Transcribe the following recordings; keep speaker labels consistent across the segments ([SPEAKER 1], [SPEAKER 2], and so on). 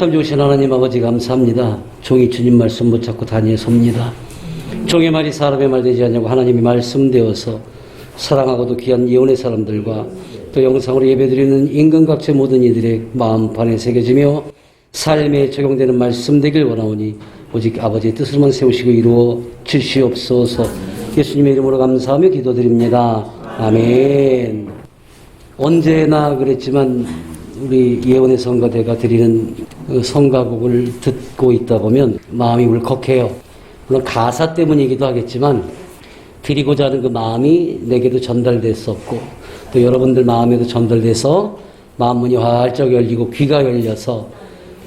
[SPEAKER 1] 참 좋으신 하나님 아버지 감사합니다. 종이 주님 말씀 붙잡고 다니엘섭니다. 종의 말이 사람의 말 되지 않냐고 하나님이 말씀되어서 사랑하고도 귀한 예언의 사람들과 또 영상으로 예배드리는 인간각체 모든 이들의 마음판에 새겨지며 삶에 적용되는 말씀 되길 원하오니 오직 아버지의 뜻을만 세우시고 이루어 주시옵소서. 예수님의 이름으로 감사하며 기도드립니다. 아멘. 언제나 그랬지만 우리 예언의 성가대가 드리는 성가곡을 듣고 있다 보면 마음이 울컥해요. 물론 가사 때문이기도 하겠지만 드리고자 하는 그 마음이 내게도 전달됐었고 또 여러분들 마음에도 전달돼서 마음문이 활짝 열리고 귀가 열려서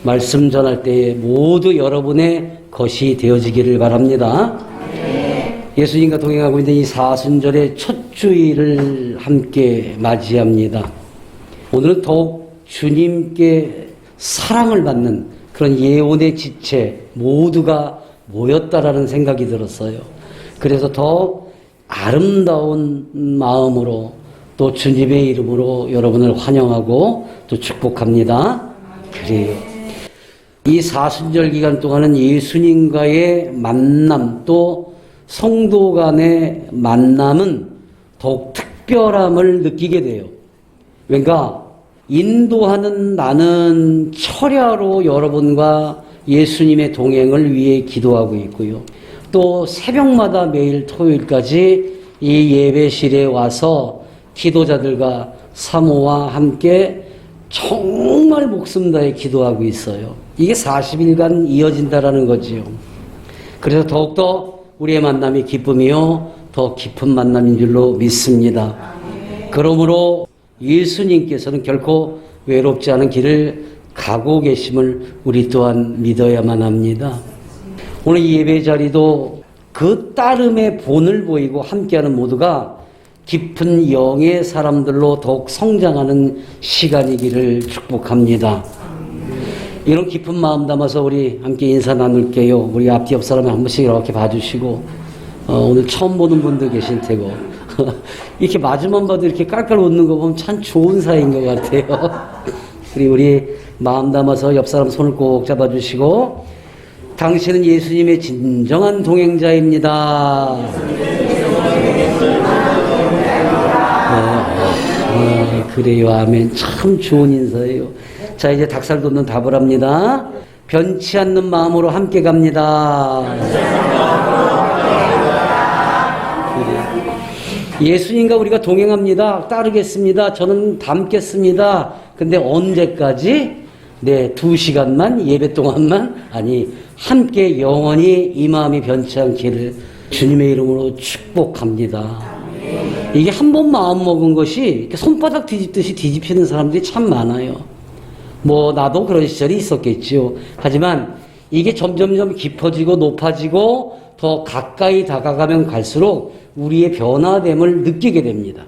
[SPEAKER 1] 말씀 전할 때에 모두 여러분의 것이 되어지기를 바랍니다. 예수님과 동행하고 있는 이 사순절의 첫 주일을 함께 맞이합니다. 오늘은 더욱 주님께 사랑을 받는 그런 예언의 지체 모두가 모였다라는 생각이 들었어요. 그래서 더 아름다운 마음으로 또 주님의 이름으로 여러분을 환영하고 또 축복합니다. 그래요. 이 사순절 기간 동안은 예수님과의 만남 또 성도 간의 만남은 더욱 특별함을 느끼게 돼요. 그러니까 인도하는 나는 철야로 여러분과 예수님의 동행을 위해 기도하고 있고요. 또 새벽마다 매일 토요일까지 이 예배실에 와서 기도자들과 사모와 함께 정말 목숨 다해 기도하고 있어요. 이게 40일간 이어진다라는 거지요. 그래서 더욱더 우리의 만남이 기쁨이요 더 깊은 만남인 줄로 믿습니다. 그러므로 예수님께서는 결코 외롭지 않은 길을 가고 계심을 우리 또한 믿어야만 합니다. 오늘 이 예배 자리도 그 따름의 본을 보이고 함께하는 모두가 깊은 영의 사람들로 더욱 성장하는 시간이기를 축복합니다. 이런 깊은 마음 담아서 우리 함께 인사 나눌게요. 우리 앞뒤 옆 사람을 한 번씩 이렇게 봐주시고 오늘 처음 보는 분도 계실 테고 이렇게 마주만 봐도 이렇게 깔깔 웃는 거 보면 참 좋은 사이인 것 같아요. 우리 마음 담아서 옆 사람 손을 꼭 잡아주시고 당신은 예수님의 진정한 동행자입니다. 그래요. 아멘. 참 좋은 인사예요. 자, 이제 닭살 돋는 답을 합니다. 변치 않는 마음으로 함께 갑니다. 예수님과 우리가 동행합니다. 따르겠습니다. 저는 닮겠습니다. 근데 언제까지? 네, 2시간만, 예배 동안만? 아니, 함께 영원히 이 마음이 변치 않기를 주님의 이름으로 축복합니다. 이게 한 번 마음 먹은 것이 이렇게 손바닥 뒤집듯이 뒤집히는 사람들이 참 많아요. 뭐 나도 그런 시절이 있었겠지요. 하지만 이게 점점점 깊어지고 높아지고 더 가까이 다가가면 갈수록 우리의 변화됨을 느끼게 됩니다.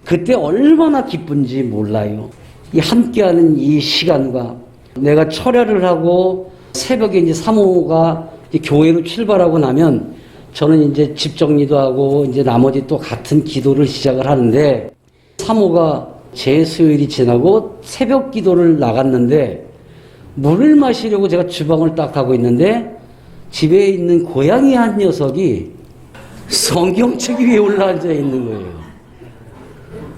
[SPEAKER 1] 그때 얼마나 기쁜지 몰라요. 이 함께하는 이 시간과 내가 철야를 하고 새벽에 이제 사모가 이제 교회로 출발하고 나면 저는 이제 집 정리도 하고 이제 나머지 또 같은 기도를 시작을 하는데 사모가 제 수요일이 지나고 새벽 기도를 나갔는데 물을 마시려고 제가 주방을 딱 가고 있는데 집에 있는 고양이 한 녀석이 성경책 위에 올라앉아 있는 거예요.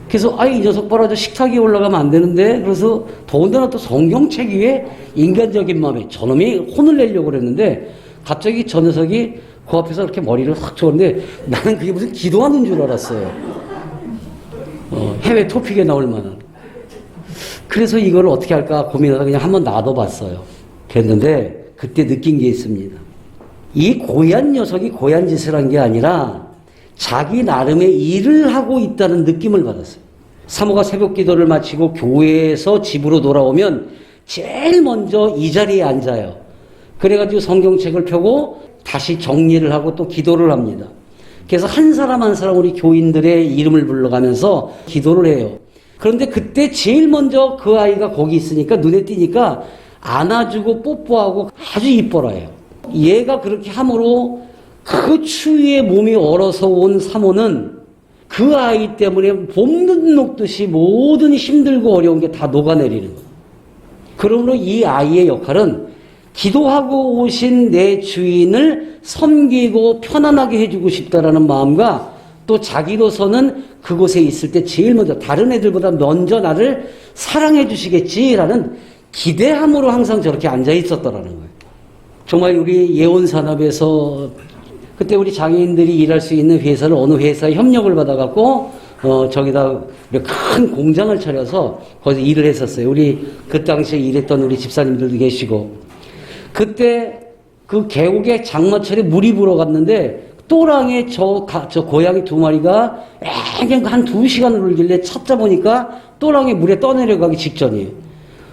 [SPEAKER 1] 그래서 이 녀석 봐라, 저 식탁 위에 올라가면 안 되는데 그래서 더군다나 또 성경책 위에 인간적인 마음에 저놈이 혼을 내려고 그랬는데 갑자기 저 녀석이 그 앞에서 이렇게 머리를 확 쳤는데 나는 그게 무슨 기도하는 줄 알았어요. 해외 토픽에 나올 만한. 그래서 이걸 어떻게 할까 고민하다가 그냥 한번 놔둬봤어요. 그랬는데 그때 느낀 게 있습니다. 이 고얀 녀석이 고얀 짓을 한 게 아니라 자기 나름의 일을 하고 있다는 느낌을 받았어요. 사모가 새벽 기도를 마치고 교회에서 집으로 돌아오면 제일 먼저 이 자리에 앉아요. 그래가지고 성경책을 펴고 다시 정리를 하고 또 기도를 합니다. 그래서 한 사람 한 사람 우리 교인들의 이름을 불러가면서 기도를 해요. 그런데 그때 제일 먼저 그 아이가 거기 있으니까 눈에 띄니까 안아주고 뽀뽀하고 아주 이뻐라요. 얘가 그렇게 함으로 그 추위에 몸이 얼어서 온 사모는 그 아이 때문에 봄눈 녹듯이 모든 힘들고 어려운 게 다 녹아내리는 거예요. 그러므로 이 아이의 역할은 기도하고 오신 내 주인을 섬기고 편안하게 해주고 싶다라는 마음과 또 자기로서는 그곳에 있을 때 제일 먼저 다른 애들보다 먼저 나를 사랑해 주시겠지라는 기대함으로 항상 저렇게 앉아 있었더라는 거예요. 정말 우리 예원산업에서 그때 우리 장애인들이 일할 수 있는 회사를 어느 회사에 협력을 받아갖고 저기다 큰 공장을 차려서 거기서 일을 했었어요. 우리 그 당시에 일했던 우리 집사님들도 계시고 그때 그 계곡에 장마철에 물이 불어갔는데 또랑에 저 고양이 2마리가 그냥 한 2시간을 울길래 찾다 보니까 또랑에 물에 떠내려가기 직전이에요.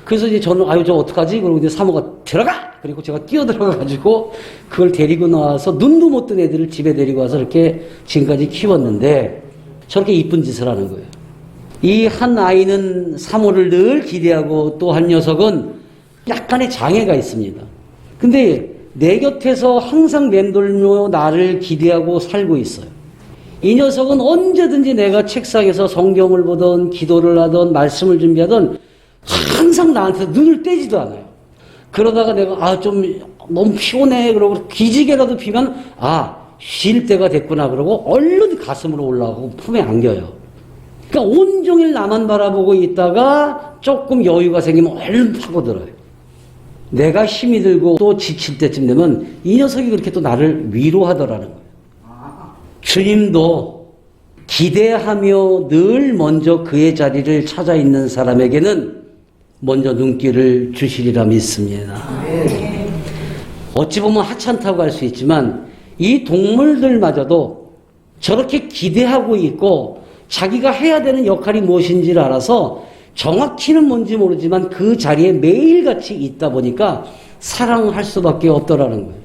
[SPEAKER 1] 그래서 이제 저는 저 어떡하지? 그러고 이제 사모가 들어가! 그리고 제가 뛰어들어가가지고 그걸 데리고 나와서 눈도 못 뜬 애들을 집에 데리고 와서 이렇게 지금까지 키웠는데 저렇게 이쁜 짓을 하는 거예요. 이 한 아이는 사모를 늘 기대하고 또 한 녀석은 약간의 장애가 있습니다. 근데 내 곁에서 항상 맴돌며 나를 기대하고 살고 있어요. 이 녀석은 언제든지 내가 책상에서 성경을 보던 기도를 하던 말씀을 준비하던 항상 나한테 눈을 떼지도 않아요. 그러다가 내가 좀 너무 피곤해 그러고 기지개라도 피면 쉴 때가 됐구나 그러고 얼른 가슴으로 올라가고 품에 안겨요. 그러니까 온종일 나만 바라보고 있다가 조금 여유가 생기면 얼른 파고들어요. 내가 힘이 들고 또 지칠 때쯤 되면 이 녀석이 그렇게 또 나를 위로하더라는 거예요. 주님도 기대하며 늘 먼저 그의 자리를 찾아 있는 사람에게는 먼저 눈길을 주시리라 믿습니다. 어찌 보면 하찮다고 할 수 있지만 이 동물들마저도 저렇게 기대하고 있고 자기가 해야 되는 역할이 무엇인지를 알아서 정확히는 뭔지 모르지만 그 자리에 매일같이 있다 보니까 사랑할 수밖에 없더라는 거예요.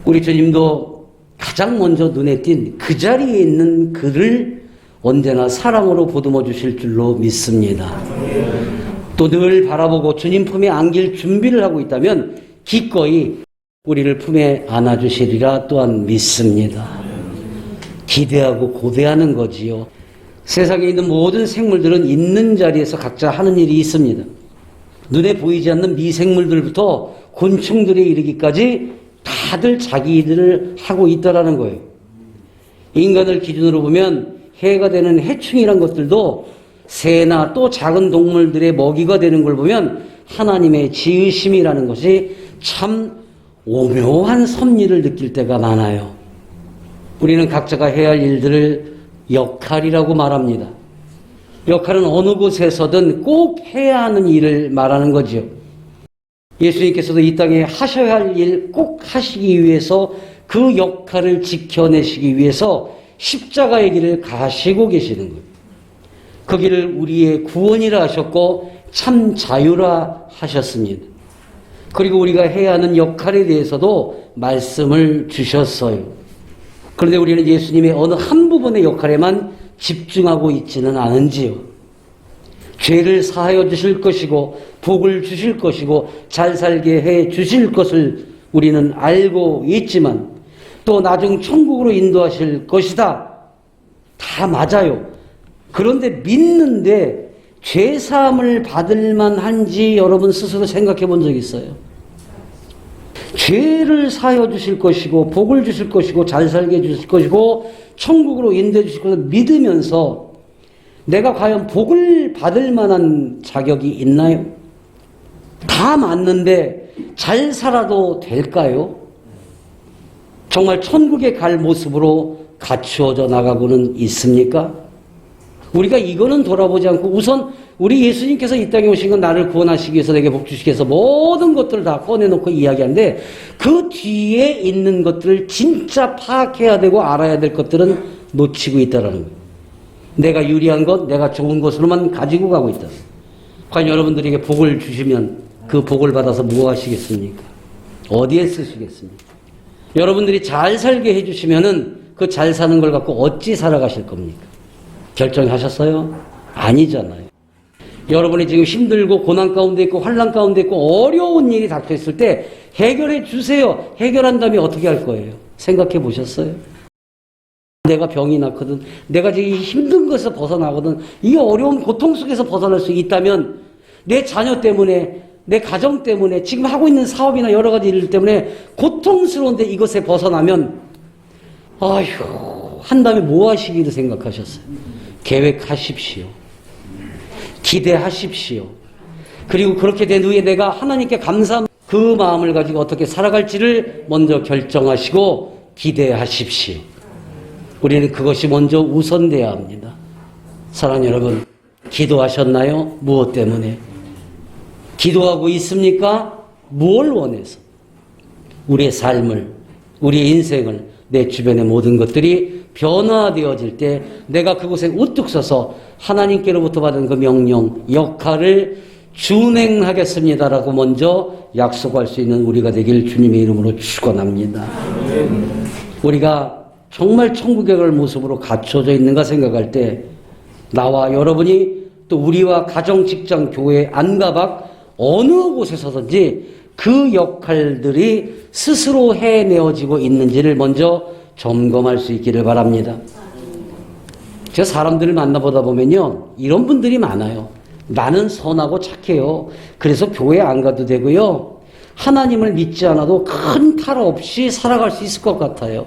[SPEAKER 1] 우리 주님도 가장 먼저 눈에 띈 그 자리에 있는 그를 언제나 사랑으로 보듬어 주실 줄로 믿습니다. 또 늘 바라보고 주님 품에 안길 준비를 하고 있다면 기꺼이 우리를 품에 안아주시리라 또한 믿습니다. 기대하고 고대하는 거지요. 세상에 있는 모든 생물들은 있는 자리에서 각자 하는 일이 있습니다. 눈에 보이지 않는 미생물들부터 곤충들에 이르기까지 다들 자기 일을 하고 있다라는 거예요. 인간을 기준으로 보면 해가 되는 해충이란 것들도 새나 또 작은 동물들의 먹이가 되는 걸 보면 하나님의 지으심이라는 것이 참 오묘한 섭리를 느낄 때가 많아요. 우리는 각자가 해야 할 일들을 역할이라고 말합니다. 역할은 어느 곳에서든 꼭 해야 하는 일을 말하는 거죠. 예수님께서도 이 땅에 하셔야 할 일 꼭 하시기 위해서 그 역할을 지켜내시기 위해서 십자가의 길을 가시고 계시는 거예요. 그 길을 우리의 구원이라 하셨고 참 자유라 하셨습니다. 그리고 우리가 해야 하는 역할에 대해서도 말씀을 주셨어요. 그런데 우리는 예수님의 어느 한 부분의 역할에만 집중하고 있지는 않은지요. 죄를 사하여 주실 것이고 복을 주실 것이고 잘 살게 해 주실 것을 우리는 알고 있지만 또 나중 천국으로 인도하실 것이다. 다 맞아요. 그런데 믿는데 죄사함을 받을 만한지 여러분 스스로 생각해 본 적 있어요? 죄를 사하여 주실 것이고 복을 주실 것이고 잘 살게 해주실 것이고 천국으로 인도해 주실 것을 믿으면서 내가 과연 복을 받을 만한 자격이 있나요? 다 맞는데 잘 살아도 될까요? 정말 천국에 갈 모습으로 갖추어져 나가고는 있습니까? 우리가 이거는 돌아보지 않고 우선 우리 예수님께서 이 땅에 오신 건 나를 구원하시기 위해서 내게 복 주시기 위해서 모든 것들을 다 꺼내놓고 이야기하는데 그 뒤에 있는 것들을 진짜 파악해야 되고 알아야 될 것들은 놓치고 있다는 거예요. 내가 유리한 것, 내가 좋은 것으로만 가지고 가고 있다. 과연 여러분들에게 복을 주시면 그 복을 받아서 뭐 하시겠습니까? 어디에 쓰시겠습니까? 여러분들이 잘 살게 해주시면은 그 잘 사는 걸 갖고 어찌 살아가실 겁니까? 결정하셨어요? 아니잖아요. 여러분이 지금 힘들고 고난 가운데 있고 환난 가운데 있고 어려운 일이 닥쳐있을 때 해결해 주세요. 해결한 다음에 어떻게 할 거예요? 생각해 보셨어요? 내가 병이 났거든. 내가 지금 힘든 것에서 벗어나거든. 이 어려운 고통 속에서 벗어날 수 있다면 내 자녀 때문에, 내 가정 때문에, 지금 하고 있는 사업이나 여러 가지 일 때문에 고통스러운데 이것에 벗어나면 아휴, 한 다음에 뭐 하시기를 생각하셨어요? 계획하십시오. 기대하십시오. 그리고 그렇게 된 후에 내가 하나님께 감사한 그 마음을 가지고 어떻게 살아갈지를 먼저 결정하시고 기대하십시오. 우리는 그것이 먼저 우선돼야 합니다. 사랑하는 여러분, 기도하셨나요? 무엇 때문에? 기도하고 있습니까? 뭘 원해서? 우리의 삶을, 우리의 인생을, 내 주변의 모든 것들이 변화되어질 때 내가 그곳에 우뚝 서서 하나님께로부터 받은 그 명령, 역할을 준행하겠습니다라고 먼저 약속할 수 있는 우리가 되길 주님의 이름으로 축원합니다. 우리가 정말 천국에 갈 모습으로 갖춰져 있는가 생각할 때 나와 여러분이 또 우리와 가정, 직장, 교회, 안가박 어느 곳에서든지 그 역할들이 스스로 해내어지고 있는지를 먼저 점검할 수 있기를 바랍니다. 제가 사람들을 만나보다 보면요, 이런 분들이 많아요. 나는 선하고 착해요. 그래서 교회 안 가도 되고요. 하나님을 믿지 않아도 큰 탈 없이 살아갈 수 있을 것 같아요.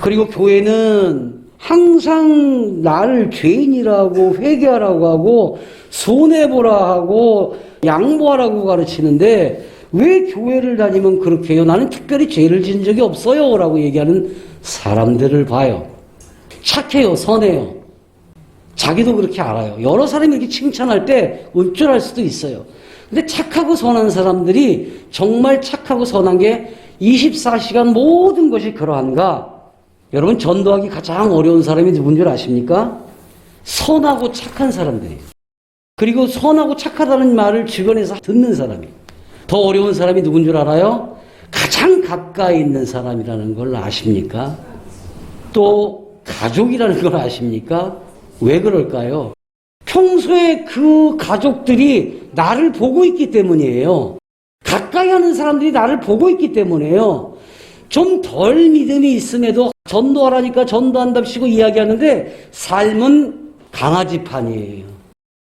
[SPEAKER 1] 그리고 교회는 항상 나를 죄인이라고 회개하라고 하고 손해보라 하고 양보하라고 가르치는데 왜 교회를 다니면 그렇게 해요? 나는 특별히 죄를 지은 적이 없어요 라고 얘기하는 사람들을 봐요. 착해요, 선해요. 자기도 그렇게 알아요. 여러 사람이 이렇게 칭찬할 때 읊조할 수도 있어요. 근데 착하고 선한 사람들이 정말 착하고 선한 게 24시간 모든 것이 그러한가? 여러분, 전도하기 가장 어려운 사람이 누군 줄 아십니까? 선하고 착한 사람들이에요. 그리고 선하고 착하다는 말을 주변에서 듣는 사람이. 더 어려운 사람이 누군 줄 알아요? 가장 가까이 있는 사람이라는 걸 아십니까? 또 가족이라는 걸 아십니까? 왜 그럴까요? 평소에 그 가족들이 나를 보고 있기 때문이에요. 가까이 하는 사람들이 나를 보고 있기 때문에요. 좀 덜 믿음이 있음에도 전도하라니까 전도한답시고 이야기하는데 삶은 강아지판이에요.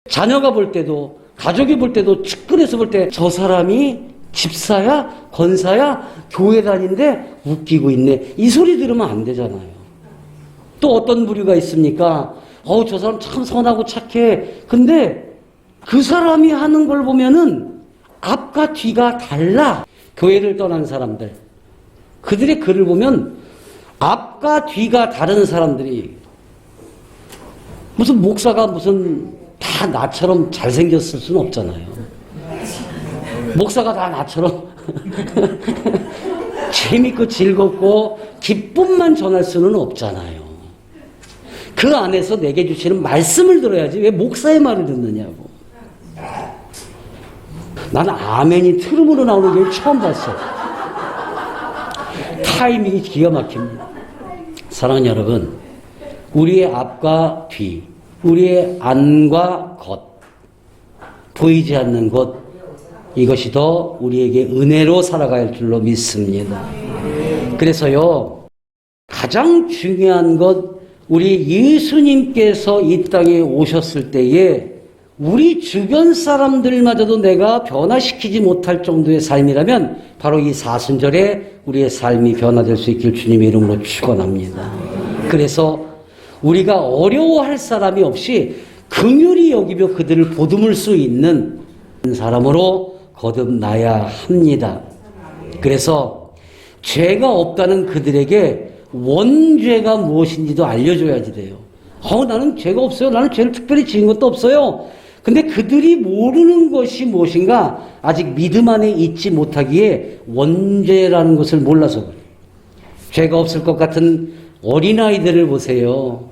[SPEAKER 1] 자녀가 볼 때도, 가족이 볼 때도, 측근에서 볼 때 저 사람이 집사야? 권사야? 교회 다니는데 웃기고 있네. 이 소리 들으면 안 되잖아요. 또 어떤 부류가 있습니까? 저 사람 참 선하고 착해. 근데 그 사람이 하는 걸 보면은 앞과 뒤가 달라. 교회를 떠난 사람들. 그들의 글을 보면 앞과 뒤가 다른 사람들이 무슨 목사가 무슨 다 나처럼 잘생겼을 수는 없잖아요. 목사가 다 나처럼 재밌고 즐겁고 기쁨만 전할 수는 없잖아요. 그 안에서 내게 주시는 말씀을 들어야지 왜 목사의 말을 듣느냐고. 나는 아멘이 트름으로 나오는 게 처음 봤어. 타이밍이 기가 막힙니다. 사랑하는 여러분, 우리의 앞과 뒤, 우리의 안과 겉, 보이지 않는 것, 이것이 더 우리에게 은혜로 살아갈 줄로 믿습니다. 그래서요, 가장 중요한 것, 우리 예수님께서 이 땅에 오셨을 때에 우리 주변 사람들마저도 내가 변화시키지 못할 정도의 삶이라면 바로 이 사순절에 우리의 삶이 변화될 수 있길 주님의 이름으로 축원합니다. 그래서 우리가 어려워할 사람이 없이 긍휼히 여기며 그들을 보듬을 수 있는 사람으로 거듭나야 합니다. 그래서 죄가 없다는 그들에게 원죄가 무엇인지도 알려줘야지 돼요. 나는 죄가 없어요. 나는 죄를 특별히 지은 것도 없어요. 근데 그들이 모르는 것이 무엇인가 아직 믿음 안에 있지 못하기에 원죄라는 것을 몰라서 그래요. 죄가 없을 것 같은 어린아이들을 보세요.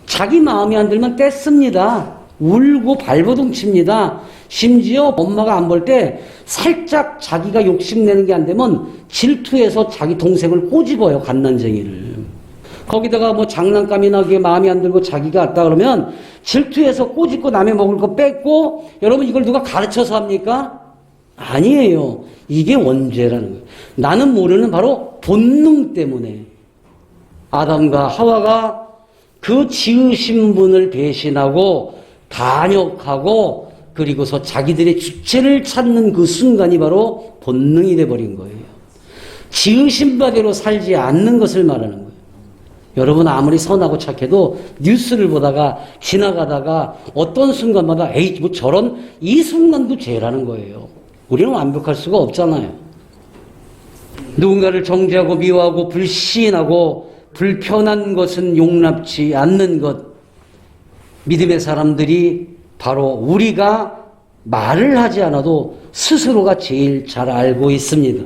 [SPEAKER 1] 자기 마음에 안 들면 뗐습니다. 울고 발버둥 칩니다. 심지어 엄마가 안 볼 때 살짝 자기가 욕심내는 게 안 되면 질투해서 자기 동생을 꼬집어요. 갓난쟁이를. 거기다가 뭐 장난감이나 그게 마음에 안 들고 자기가 왔다 그러면 질투해서 꼬집고 남의 먹을 거 뺏고, 여러분 이걸 누가 가르쳐서 합니까? 아니에요. 이게 원죄라는 거예요. 나는 모르는 바로 본능 때문에 아담과 하와가 그 지으신 분을 배신하고 반역하고 그리고서 자기들의 주체를 찾는 그 순간이 바로 본능이 돼버린 거예요. 지으신 바대로 살지 않는 것을 말하는 거예요. 여러분 아무리 선하고 착해도 뉴스를 보다가 지나가다가 어떤 순간마다 에이 뭐 저런 이 순간도 죄라는 거예요. 우리는 완벽할 수가 없잖아요. 누군가를 정죄하고 미워하고 불신하고 불편한 것은 용납치 않는 것. 믿음의 사람들이 바로 우리가 말을 하지 않아도 스스로가 제일 잘 알고 있습니다.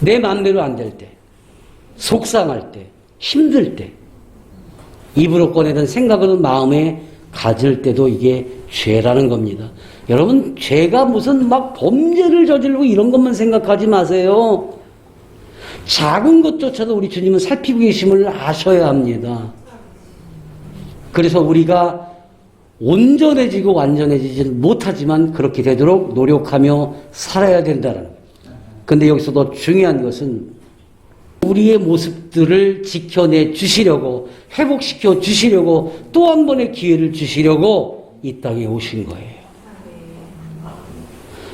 [SPEAKER 1] 내 마음대로 안 될 때, 속상할 때, 힘들 때, 입으로 꺼내던 생각은 마음에 가질 때도 이게 죄라는 겁니다. 여러분, 죄가 무슨 막 범죄를 저지르고 이런 것만 생각하지 마세요. 작은 것조차도 우리 주님은 살피고 계심을 아셔야 합니다. 그래서 우리가 온전해지고 완전해지지는 못하지만 그렇게 되도록 노력하며 살아야 된다는 거예요. 근데 여기서 더 중요한 것은 우리의 모습들을 지켜내 주시려고, 회복시켜 주시려고, 또 한 번의 기회를 주시려고 이 땅에 오신 거예요.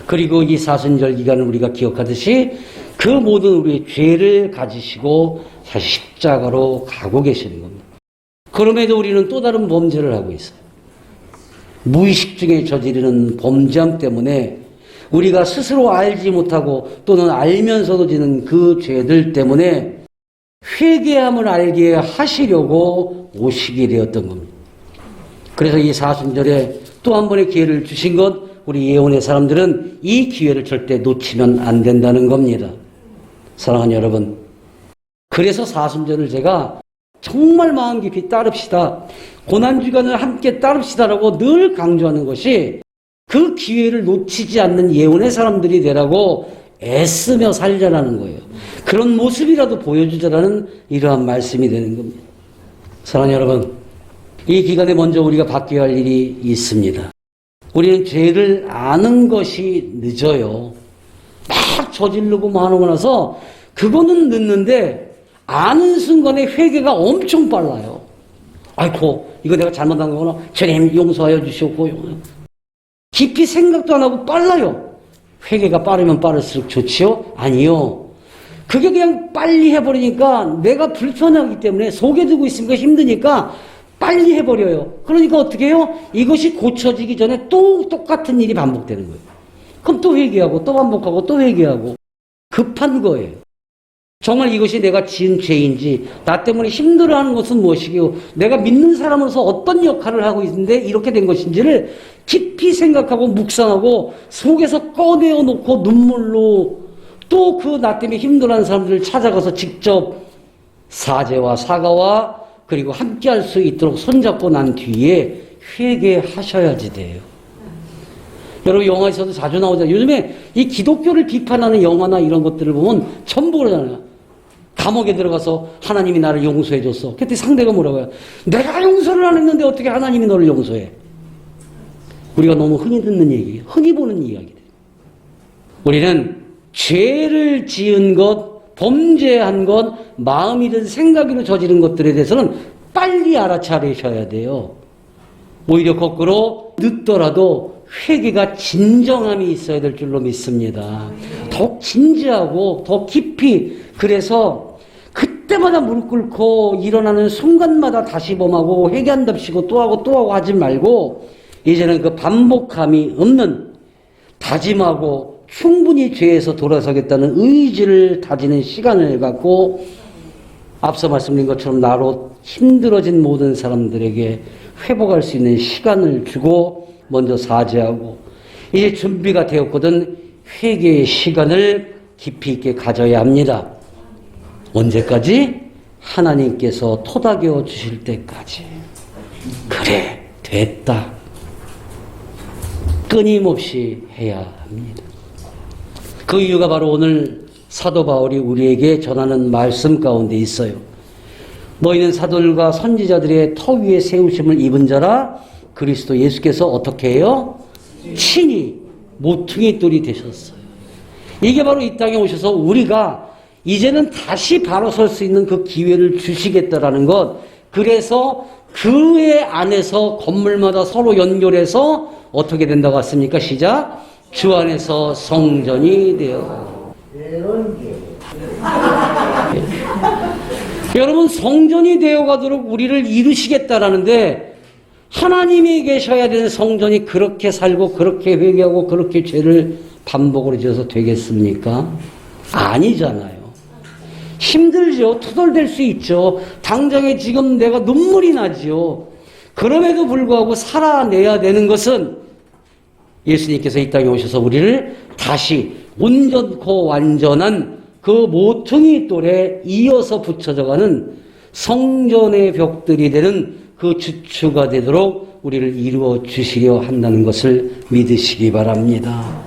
[SPEAKER 1] 그리고 이 사순절 기간을 우리가 기억하듯이 그 모든 우리의 죄를 가지시고 다시 십자가로 가고 계시는 겁니다. 그럼에도 우리는 또 다른 범죄를 하고 있어요. 무의식 중에 저지르는 범죄함 때문에 우리가 스스로 알지 못하고 또는 알면서도 지는 그 죄들 때문에 회개함을 알게 하시려고 오시게 되었던 겁니다. 그래서 이 사순절에 또 한 번의 기회를 주신 것, 우리 예언의 사람들은 이 기회를 절대 놓치면 안 된다는 겁니다. 사랑하는 여러분, 그래서 사순절을 제가 정말 마음 깊이 따릅시다. 고난주간을 함께 따릅시다라고 늘 강조하는 것이 그 기회를 놓치지 않는 예언의 사람들이 되라고 애쓰며 살자라는 거예요. 그런 모습이라도 보여주자라는 이러한 말씀이 되는 겁니다. 사랑하는 여러분, 이 기간에 먼저 우리가 바뀌어야 할 일이 있습니다. 우리는 죄를 아는 것이 늦어요. 막 저지르고 뭐 하는 거 나서 그거는 늦는데 아는 순간에 회개가 엄청 빨라요. 아이고 이거 내가 잘못한 거구나. 주님 용서하여 주시옵고. 깊이 생각도 안 하고 빨라요. 회개가 빠르면 빠를수록 좋지요? 아니요. 그게 그냥 빨리 해버리니까 내가 불편하기 때문에 속에 두고 있으니까 힘드니까 빨리 해버려요. 그러니까 어떻게 해요? 이것이 고쳐지기 전에 또 똑같은 일이 반복되는 거예요. 그럼 또 회개하고 또 반복하고 또 회개하고 급한 거예요. 정말 이것이 내가 지은 죄인지, 나 때문에 힘들어하는 것은 무엇이고, 내가 믿는 사람으로서 어떤 역할을 하고 있는데 이렇게 된 것인지를 깊이 생각하고 묵상하고 속에서 꺼내어 놓고 눈물로 또 그 나 때문에 힘들어하는 사람들을 찾아가서 직접 사죄와 사과와 그리고 함께 할 수 있도록 손잡고 난 뒤에 회개하셔야지 돼요. 여러분 영화에서도 자주 나오잖아요. 요즘에 이 기독교를 비판하는 영화나 이런 것들을 보면 전부 그러잖아요. 감옥에 들어가서 하나님이 나를 용서해 줬어. 그때 상대가 뭐라고 해요? 내가 용서를 안 했는데 어떻게 하나님이 너를 용서해? 우리가 너무 흔히 듣는 얘기예요. 흔히 보는 이야기들. 우리는 죄를 지은 것, 범죄한 것, 마음이든 생각이든 저지른 것들에 대해서는 빨리 알아차리셔야 돼요. 오히려 거꾸로 늦더라도 회개가 진정함이 있어야 될 줄로 믿습니다. 더욱 진지하고 더 깊이, 그래서 그때마다 무릎 꿇고 일어나는 순간마다 다시 범하고 회개한답시고 또 하고 또 하고 하지 말고 이제는 그 반복함이 없는 다짐하고 충분히 죄에서 돌아서겠다는 의지를 다지는 시간을 갖고 앞서 말씀드린 것처럼 나로 힘들어진 모든 사람들에게 회복할 수 있는 시간을 주고 먼저 사죄하고 이제 준비가 되었거든 회개의 시간을 깊이 있게 가져야 합니다. 언제까지? 하나님께서 토닥여 주실 때까지. 그래 됐다. 끊임없이 해야 합니다. 그 이유가 바로 오늘 사도 바울이 우리에게 전하는 말씀 가운데 있어요. 너희는 사도들과 선지자들의 터 위에 세우심을 입은 자라. 그리스도 예수께서 어떻게 해요? 친히 모퉁이 돌이 되셨어요. 이게 바로 이 땅에 오셔서 우리가 이제는 다시 바로 설 수 있는 그 기회를 주시겠다라는 것. 그래서 그의 안에서 건물마다 서로 연결해서 어떻게 된다고 했습니까? 시작. 주 안에서 성전이 되어. 여러분, 성전이 되어 가도록 우리를 이루시겠다라는데, 하나님이 계셔야 되는 성전이 그렇게 살고 그렇게 회개하고 그렇게 죄를 반복으로 지어서 되겠습니까? 아니잖아요. 힘들죠. 투덜댈 수 있죠. 당장에 지금 내가 눈물이 나지요. 그럼에도 불구하고 살아내야 되는 것은 예수님께서 이 땅에 오셔서 우리를 다시 온전코 완전한 그 모퉁이 돌에 이어서 붙여져가는 성전의 벽들이 되는 그 주추가 되도록 우리를 이루어 주시려 한다는 것을 믿으시기 바랍니다.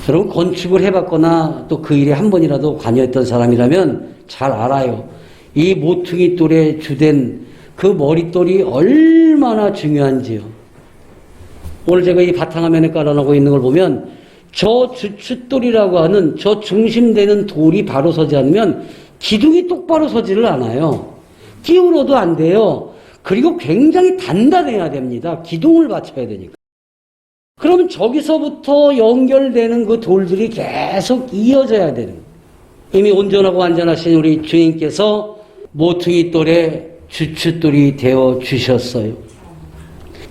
[SPEAKER 1] 여러분, 건축을 해봤거나 또 그 일에 한 번이라도 관여했던 사람이라면 잘 알아요. 이 모퉁이 돌에 주된 그 머릿돌이 얼마나 중요한지요. 오늘 제가 이 바탕화면에 깔아놓고 있는 걸 보면 저 주춧돌이라고 하는 저 중심되는 돌이 바로 서지 않으면 기둥이 똑바로 서지를 않아요. 기울어도 안 돼요. 그리고 굉장히 단단해야 됩니다. 기둥을 받쳐야 되니까. 그러면 저기서부터 연결되는 그 돌들이 계속 이어져야 되는 거예요. 이미 온전하고 완전하신 우리 주님께서 모퉁이 돌에 주춧돌이 되어 주셨어요.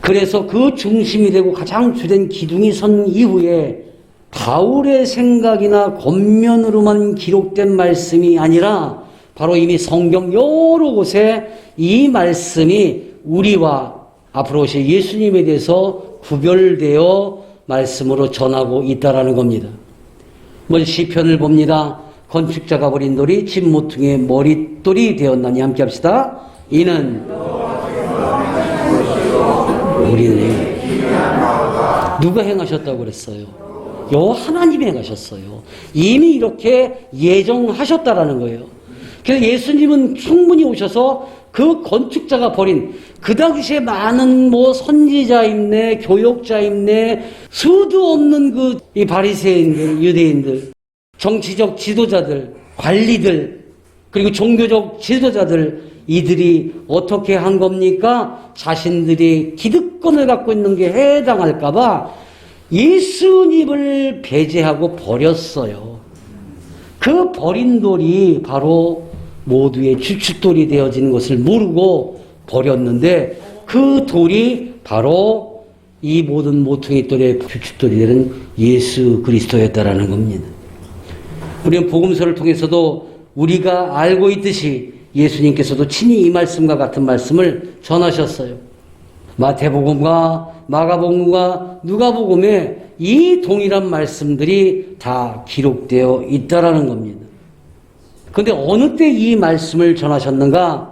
[SPEAKER 1] 그래서 그 중심이 되고 가장 주된 기둥이 선 이후에 바울의 생각이나 겉면으로만 기록된 말씀이 아니라 바로 이미 성경 여러 곳에 이 말씀이 우리와 앞으로 오실 예수님에 대해서 구별되어 말씀으로 전하고 있다라는 겁니다. 먼저 시편을 봅니다. 건축자가 버린 돌이 집 모퉁이의 머릿돌이 되었나니 함께 합시다. 이는 우리는 누가 행하셨다고 그랬어요? 하나님이 행하셨어요. 이미 이렇게 예정하셨다라는 거예요. 그래서 예수님은 충분히 오셔서 그 건축자가 버린 그 당시에 많은 선지자입네, 교역자입네, 수도 없는 이 바리새인들, 유대인들, 정치적 지도자들, 관리들, 그리고 종교적 지도자들, 이들이 어떻게 한 겁니까? 자신들이 기득권을 갖고 있는 게 해당할까봐 예수님을 배제하고 버렸어요. 그 버린 돌이 바로 모두의 주춧돌이 되어지는 것을 모르고 버렸는데 그 돌이 바로 이 모든 모퉁이 돌의 주춧돌이 되는 예수 그리스도였다라는 겁니다. 우리는 복음서를 통해서도 우리가 알고 있듯이 예수님께서도 친히 이 말씀과 같은 말씀을 전하셨어요. 마태복음과 마가복음과 누가복음에 이 동일한 말씀들이 다 기록되어 있다라는 겁니다. 그런데 어느 때 이 말씀을 전하셨는가?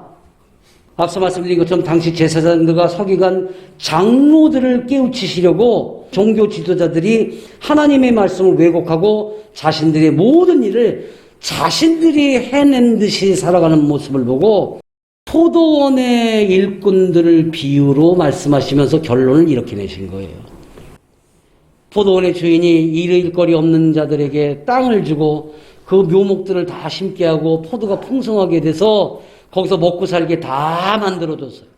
[SPEAKER 1] 앞서 말씀드린 것처럼 당시 제사장들과 서기관 장로들을 깨우치시려고 종교 지도자들이 하나님의 말씀을 왜곡하고 자신들의 모든 일을 자신들이 해낸 듯이 살아가는 모습을 보고 포도원의 일꾼들을 비유로 말씀하시면서 결론을 이렇게 내신 거예요. 포도원의 주인이 일거리 없는 자들에게 땅을 주고 그 묘목들을 다 심게 하고 포도가 풍성하게 돼서 거기서 먹고 살게 다 만들어줬어요.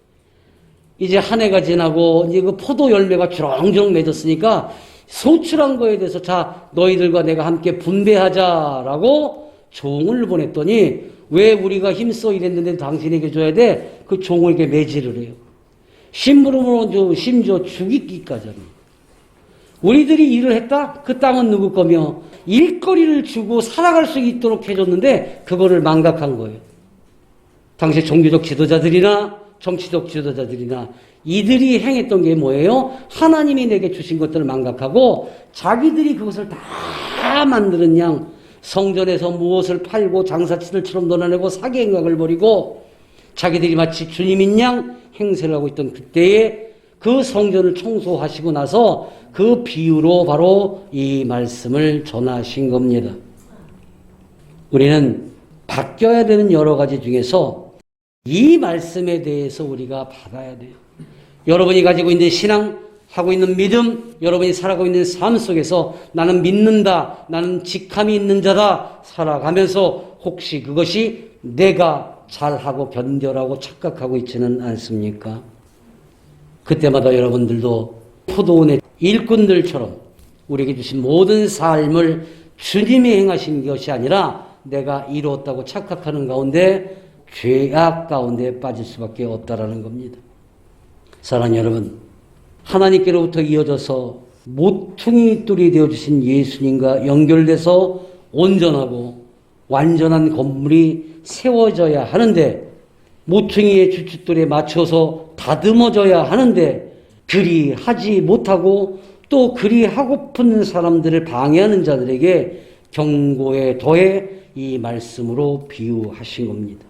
[SPEAKER 1] 이제 한 해가 지나고 이제 그 포도 열매가 주렁주렁 맺었으니까 소출한 거에 대해서 자, 너희들과 내가 함께 분배하자라고 종을 보냈더니 왜 우리가 힘써 일했는데 당신에게 줘야 돼? 그 종에게 매질을 해요. 심부름으로 심지어 죽이기까지 합니다. 우리들이 일을 했다? 그 땅은 누구 거며 일거리를 주고 살아갈 수 있도록 해줬는데 그거를 망각한 거예요. 당시 종교적 지도자들이나 정치적 지도자들이나 이들이 행했던 게 뭐예요? 하나님이 내게 주신 것들을 망각하고 자기들이 그것을 다 만드는 양 성전에서 무엇을 팔고 장사치들처럼 논아내고 사기 행각을 벌이고 자기들이 마치 주님인 양 행세를 하고 있던 그때에 그 성전을 청소하시고 나서 그 비유로 바로 이 말씀을 전하신 겁니다. 우리는 바뀌어야 되는 여러 가지 중에서 이 말씀에 대해서 우리가 받아야 돼요. 여러분이 가지고 있는 신앙, 하고 있는 믿음, 여러분이 살아가고 있는 삶 속에서 나는 믿는다, 나는 직함이 있는 자다 살아가면서 혹시 그것이 내가 잘하고 변별하고 착각하고 있지는 않습니까? 그때마다 여러분들도 포도원의 일꾼들처럼 우리에게 주신 모든 삶을 주님이 행하신 것이 아니라 내가 이루었다고 착각하는 가운데 죄악 가운데 빠질 수밖에 없다라는 겁니다. 사랑하는 여러분, 하나님께로부터 이어져서 모퉁이 돌이 되어주신 예수님과 연결돼서 온전하고 완전한 건물이 세워져야 하는데, 모퉁이의 주춧돌에 맞춰서 다듬어져야 하는데 그리 하지 못하고 또 그리 하고픈 사람들을 방해하는 자들에게 경고에 더해 이 말씀으로 비유하신 겁니다.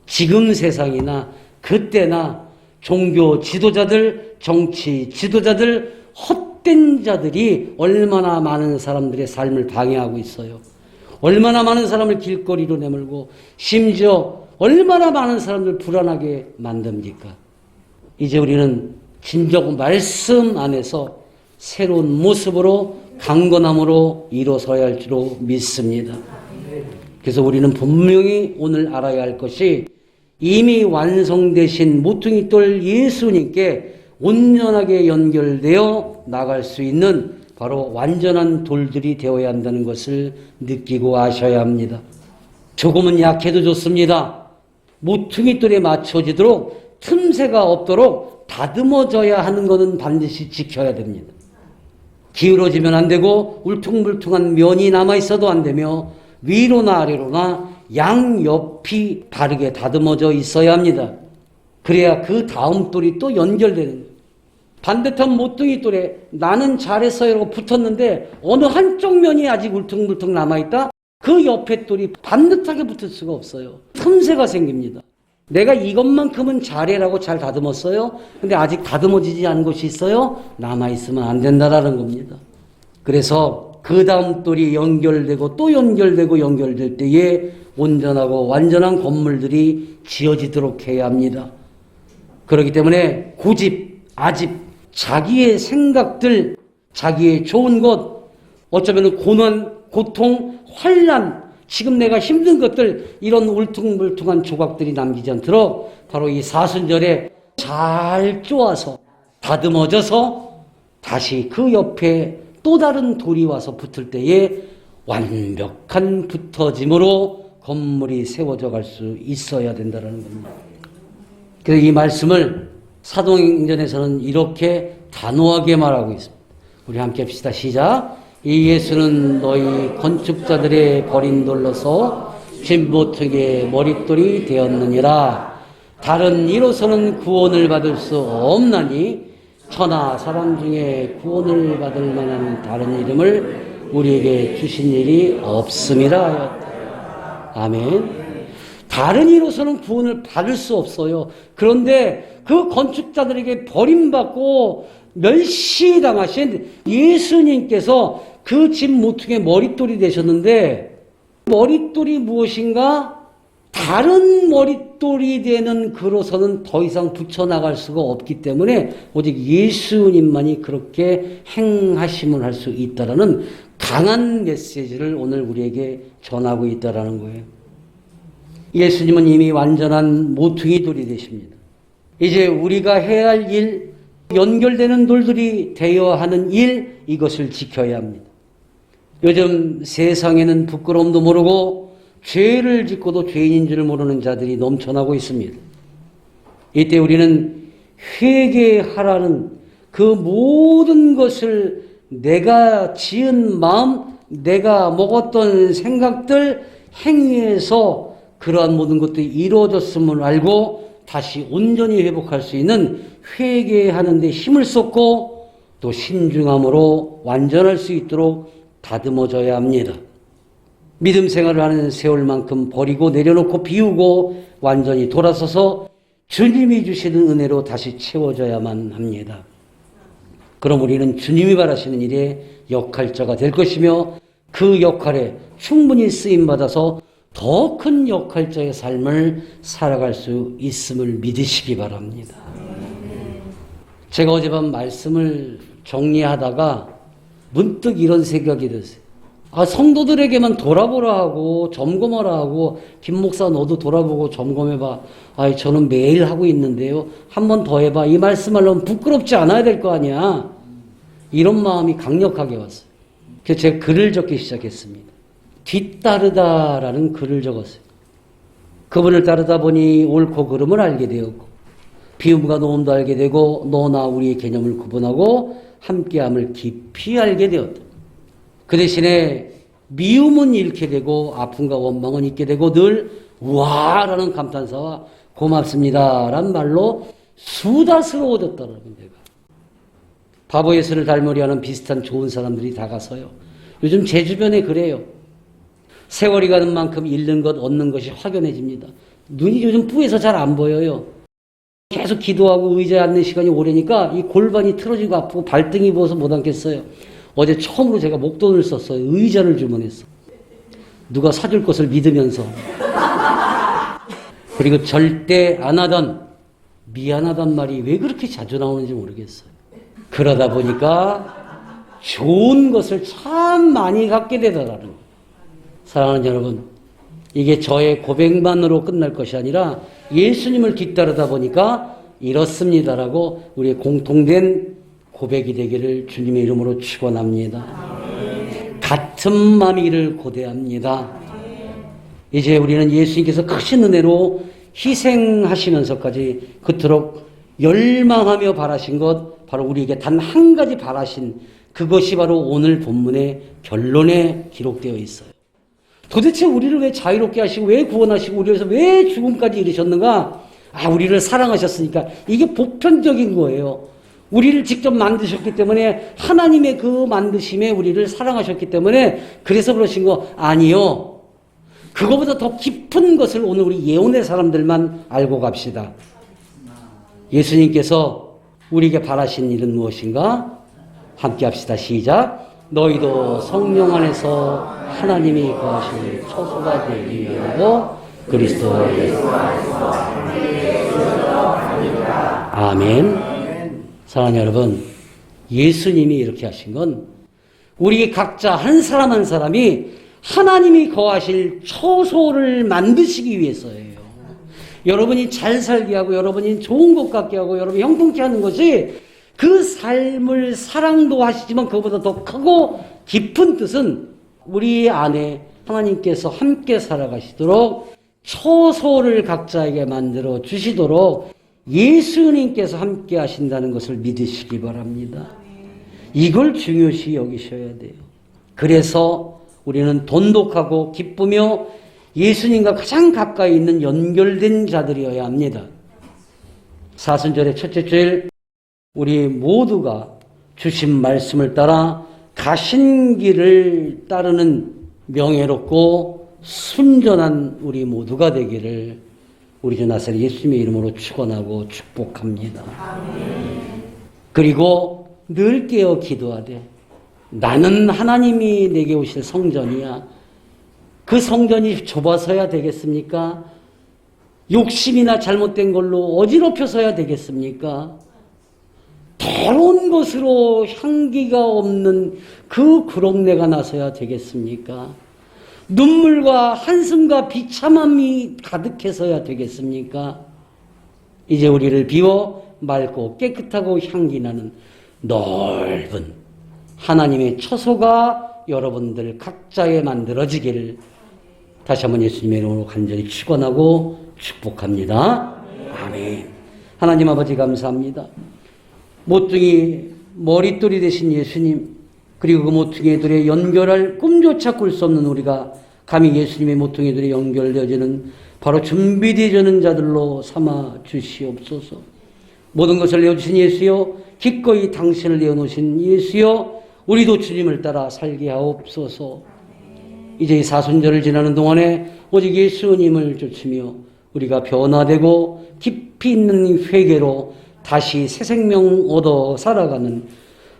[SPEAKER 1] 지금 세상이나 그때나 종교 지도자들, 정치 지도자들, 헛된 자들이 얼마나 많은 사람들의 삶을 방해하고 있어요. 얼마나 많은 사람을 길거리로 내몰고 심지어 얼마나 많은 사람들 불안하게 만듭니까? 이제 우리는 진정 말씀 안에서 새로운 모습으로 강건함으로 일어서야 할 줄로 믿습니다. 그래서 우리는 분명히 오늘 알아야 할 것이 이미 완성되신 모퉁이돌 예수님께 온전하게 연결되어 나갈 수 있는 바로 완전한 돌들이 되어야 한다는 것을 느끼고 아셔야 합니다. 조금은 약해도 좋습니다. 모퉁이돌에 맞춰지도록 틈새가 없도록 다듬어져야 하는 것은 반드시 지켜야 됩니다. 기울어지면 안 되고 울퉁불퉁한 면이 남아있어도 안 되며 위로나 아래로나 양옆이 바르게 다듬어져 있어야 합니다. 그래야 그 다음 돌이 또 연결되는 거예요. 반듯한 모퉁이돌에 나는 잘했어요라고 붙었는데 어느 한쪽 면이 아직 울퉁불퉁 남아있다? 그 옆에 돌이 반듯하게 붙을 수가 없어요. 틈새가 생깁니다. 내가 이것만큼은 잘해라고 잘 다듬었어요. 근데 아직 다듬어지지 않은 것이 있어요. 남아있으면 안 된다라는 겁니다. 그래서 그 다음 돌이 연결되고 또 연결되고 연결될 때에 온전하고 완전한 건물들이 지어지도록 해야 합니다. 그렇기 때문에 고집, 아집, 자기의 생각들, 자기의 좋은 것, 어쩌면 고난, 고통, 환난, 지금 내가 힘든 것들, 이런 울퉁불퉁한 조각들이 남기지 않도록 바로 이 사순절에 잘 쪼아서 다듬어져서 다시 그 옆에 또 다른 돌이 와서 붙을 때에 완벽한 붙어짐으로 건물이 세워져 갈 수 있어야 된다는 겁니다. 그래서 이 말씀을 사도행전에서는 이렇게 단호하게 말하고 있습니다. 우리 함께 합시다. 시작. 이 예수는 너희 건축자들의 버린 돌로서 진보특의 머릿돌이 되었느니라. 다른 이로서는 구원을 받을 수 없나니 천하 사람 중에 구원을 받을 만한 다른 이름을 우리에게 주신 일이 없음이라 하였다. 아멘. 다른 이로서는 구원을 받을 수 없어요. 그런데 그 건축자들에게 버림받고 멸시당하신 예수님께서 그 집 모퉁이의 머릿돌이 되셨는데, 머릿돌이 무엇인가? 다른 머릿돌이 되는 그로서는 더 이상 붙여나갈 수가 없기 때문에 오직 예수님만이 그렇게 행하심을 할 수 있다라는 강한 메시지를 오늘 우리에게 전하고 있다라는 거예요. 예수님은 이미 완전한 모퉁이 돌이 되십니다. 이제 우리가 해야 할 일, 연결되는 돌들이 되어야 하는 일, 이것을 지켜야 합니다. 요즘 세상에는 부끄러움도 모르고 죄를 짓고도 죄인인 줄 모르는 자들이 넘쳐나고 있습니다. 이때 우리는 회개하라는 그 모든 것을 내가 지은 마음, 내가 먹었던 생각들, 행위에서 그러한 모든 것들이 이루어졌음을 알고 다시 온전히 회복할 수 있는 회개하는 데 힘을 쏟고 또 신중함으로 완전할 수 있도록 다듬어져야 합니다. 믿음 생활을 하는 세월만큼 버리고 내려놓고 비우고 완전히 돌아서서 주님이 주시는 은혜로 다시 채워져야만 합니다. 그럼 우리는 주님이 바라시는 일에 역할자가 될 것이며 그 역할에 충분히 쓰임받아서 더 큰 역할자의 삶을 살아갈 수 있음을 믿으시기 바랍니다. 제가 어젯밤 말씀을 정리하다가 문득 이런 생각이 들었어요. 성도들에게만 돌아보라 하고 점검하라 하고 김 목사 너도 돌아보고 점검해봐. 저는 매일 하고 있는데요. 한 번 더 해봐. 이 말씀하려면 부끄럽지 않아야 될 거 아니야. 이런 마음이 강력하게 왔어요. 그래서 제가 글을 적기 시작했습니다. 뒤따르다라는 글을 적었어요. 그분을 따르다 보니 옳고 그름을 알게 되었고 비움과 노음도 알게 되고 너나 우리의 개념을 구분하고 함께함을 깊이 알게 되었다. 그 대신에 미움은 잃게 되고 아픔과 원망은 잊게 되고 늘 우와라는 감탄사와 고맙습니다라는 말로 수다스러워졌다는 내가. 바보 예수를 닮으려 하는 비슷한 좋은 사람들이 다가서요. 요즘 제 주변에 그래요. 세월이 가는 만큼 잃는 것, 얻는 것이 확연해집니다. 눈이 요즘 뿌에서 잘 안 보여요. 계속 기도하고 의자에 앉는 시간이 오래니까 이 골반이 틀어지고 아프고 발등이 부어서 못 앉겠어요. 어제 처음으로 제가 목돈을 썼어요. 의자를 주문했어. 누가 사줄 것을 믿으면서. 그리고 절대 안 하던 미안하단 말이 왜 그렇게 자주 나오는지 모르겠어요. 그러다 보니까 좋은 것을 참 많이 갖게 되더라는 거예요. 사랑하는 여러분, 이게 저의 고백만으로 끝날 것이 아니라 예수님을 뒤따르다 보니까 이렇습니다라고 우리의 공통된 고백이 되기를 주님의 이름으로 축원합니다. 같은 마음이기를 고대합니다. 이제 우리는 예수님께서 크신 은혜로 희생하시면서까지 그토록 열망하며 바라신 것, 바로 우리에게 단 한 가지 바라신 그것이 바로 오늘 본문의 결론에 기록되어 있어요. 도대체 우리를 왜 자유롭게 하시고 왜 구원하시고 우리를 위해서 왜 죽음까지 이르셨는가? 우리를 사랑하셨으니까. 이게 보편적인 거예요. 우리를 직접 만드셨기 때문에 하나님의 그 만드심에 우리를 사랑하셨기 때문에 그래서 그러신 거 아니요. 그거보다 더 깊은 것을 오늘 우리 예언의 사람들만 알고 갑시다. 예수님께서 우리에게 바라신 일은 무엇인가? 함께 합시다. 시작. 너희도 성령 안에서 하나님이 거하실 처소가 되기 위하고 그리스도 예수 안에서 아멘. 사랑하는 여러분, 예수님이 이렇게 하신 건 우리 각자 한 사람 한 사람이 하나님이 거하실 처소를 만드시기 위해서예요. 여러분이 잘 살게 하고 여러분이 좋은 것 같게 하고 여러분이 형통케 하는 것이 그 삶을 사랑도 하시지만 그것보다 더 크고 깊은 뜻은 우리 안에 하나님께서 함께 살아가시도록 처소를 각자에게 만들어 주시도록 예수님께서 함께 하신다는 것을 믿으시기 바랍니다. 이걸 중요시 여기셔야 돼요. 그래서 우리는 돈독하고 기쁘며 예수님과 가장 가까이 있는 연결된 자들이어야 합니다. 사순절의 첫째 주일 우리 모두가 주신 말씀을 따라 가신 길을 따르는 명예롭고 순전한 우리 모두가 되기를 우리 주 나사렛 예수님의 이름으로 축원하고 축복합니다. 그리고 늘 깨어 기도하되 나는 하나님이 내게 오실 성전이야. 그 성전이 좁아서야 되겠습니까? 욕심이나 잘못된 걸로 어지럽혀서야 되겠습니까? 더러운 것으로 향기가 없는 그 구렁내가 나서야 되겠습니까? 눈물과 한숨과 비참함이 가득해서야 되겠습니까? 이제 우리를 비워 맑고 깨끗하고 향기나는 넓은 하나님의 처소가 여러분들 각자에 만들어지기를 다시 한번 예수님의 이름으로 간절히 축원하고 축복합니다. 아멘. 하나님 아버지 감사합니다. 모퉁이 머릿돌이 되신 예수님, 그리고 그 모퉁이들에 연결할 꿈조차 꿀 수 없는 우리가 감히 예수님의 모퉁이들에 연결되어지는 바로 준비되어지는 자들로 삼아 주시옵소서. 모든 것을 내어주신 예수여, 기꺼이 당신을 내어놓으신 예수여, 우리도 주님을 따라 살게 하옵소서. 이제 이 사순절을 지나는 동안에 오직 예수님을 쫓으며 우리가 변화되고 깊이 있는 회개로 다시 새 생명 얻어 살아가는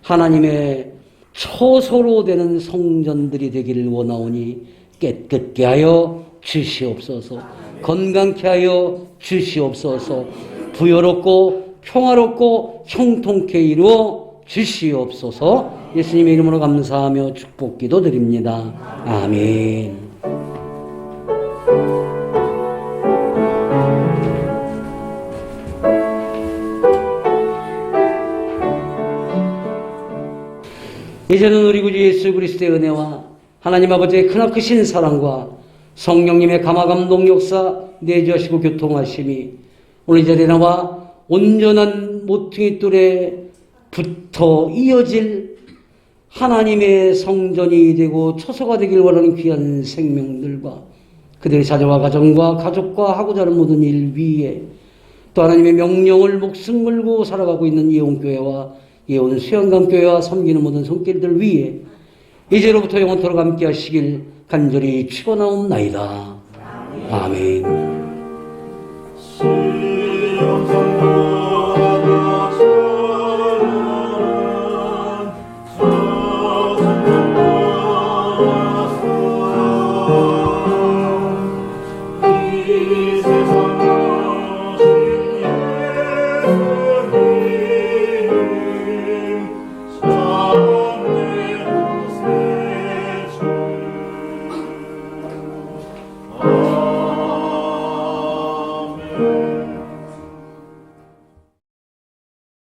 [SPEAKER 1] 하나님의 처소로 되는 성전들이 되기를 원하오니 깨끗게 하여 주시옵소서. 건강케 하여 주시옵소서. 부여롭고 평화롭고 형통케 이루어 주시옵소서. 예수님의 이름으로 감사하며 축복 기도드립니다. 아멘. 이제는 우리 구주 예수 그리스도의 은혜와 하나님 아버지의 크나크신 사랑과 성령님의 감화감동 역사 내주하시고 교통하심이 오늘 이 자리에 나와 온전한 모퉁이 뜰에 붙어 이어질 하나님의 성전이 되고 처소가 되길 원하는 귀한 생명들과 그들의 자녀와 가정과 가족과 하고자 하는 모든 일 위에 또 하나님의 명령을 목숨 걸고 살아가고 있는 예원교회와 예원 수양강교회와 섬기는 모든 손길들 위에 이제로부터 영원토록 함께 하시길 간절히 축원하옵나이다. 아멘.